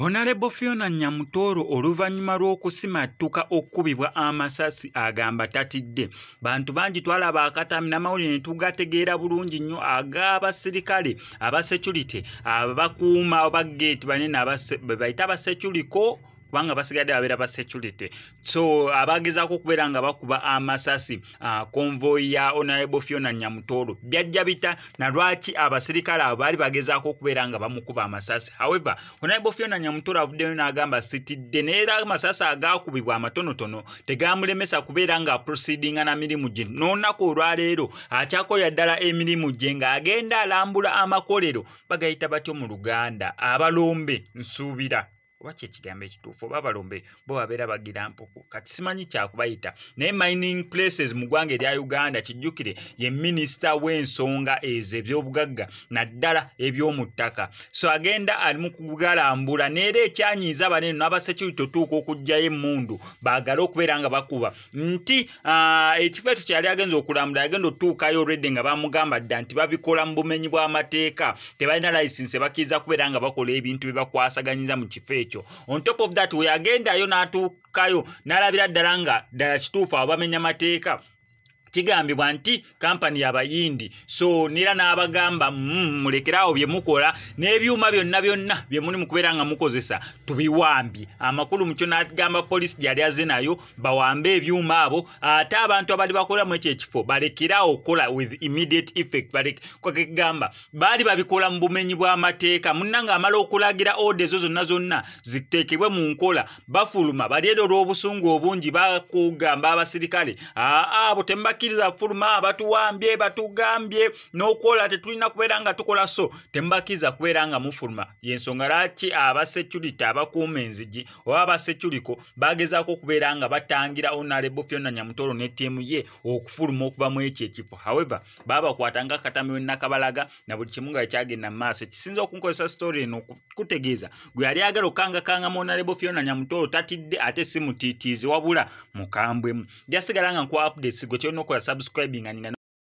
Honorable Fiona Nyamutoro oluvannyuma lw'okusimattuka okkubibwa amasasi agamba tatidde. Bantu bangi twalaba akatami n'amawulire ne tugategeera bulungi nnyo ag'abasirikale aba security abakuuma oba gate banene be bayita aba security kubanga basigadde babeera ba security. So abagezaako okubeera nga bakuba amasasi convoy ya Honorable Fiona Nyamutoro byajja bita na lwaki abasirikale abo baali bagezaako okubeera nga bamukuba amasasi. However, Honorable Fiona Nyamutoro avuddeyo n'agamba sitidde neera amasasi agaakubibwa amatonotono tegamulemesa kubeera nga proceedinga na mirimu gye n'olunaku olwaleero akyakolera ddala emirimu gye ng'agenda alambula amakolero bagayita batyo mu Luganda abalombe nsuubira wache ekigambo ekituufu oba balombe bo babeera bagira mpuku kati simanyi kyakubayita naye mining places mu ggwanga erya Uganda kijjukire ye minisita w'ensonga ezo eby'obugagga naddala eby'omu ttaka. So agenda ali mu kugalambula neera ekyanyiiza banene n'abasecurity otuuka okugjayo emmundu baagala okubeera nga bakuba nti ekifo ekyo kyali agenza okulambula agenda otuukayo already nga bamugamba dda nti babikola mu bumenyi bw'amateeka tebalina license bakkiriza kubeera nga bakola ebintu bye bakwasaganyiza mu kifo ekyo. On top of that we agendayo n'atuukayo n'alabira ddala nga ddala kituufu abo bamenya mateeka kigambibwa nti kampani y'abayindi so nira n'abagamba mulekerawo bye mukola n'ebyuma byonna bye muli mu kubeera nga mukozesa tubiwambye. Amakulu mukyo n'agamba poliisi gyali aze nayo bawambe ebyuma abo ate abantu abali bakola mu ekyo ekifo balekerawo okukola with immediate effect. Kwakigamba baali babikola mu bumenyi bw'amateeka munnanga amala okulagira ode ezo zonna ziteekebwe mu nkola bafuluma bali ero olw'obusungu obungi bakugamba abasirikale abo tembaki fuluma batuwambye batugambye n'okola tetulina kubeera nga tukola so tembakiza kubeera nga mufuluma. Yensonga lwaki aba security abakuuma enzigi oba aba security bagezaako okubeera nga batangira Honorable Fiona Nyamutoro ne ttiimu ye okufuluma okuva mu ekyo ekifo. However babakwatanga akatami w'ennakabalaga na buli kimu nga ekyagenda mu maaso. Ekisinza okunkozesa story eno okukutegeeza gwe yali agala okukangakanga mu Honorable Fiona Nyamutoro tatidde ate si mutiitiizi wabula mukambwemu. Jasigala nga nkuwa updates gwe kyolina okukola subscribing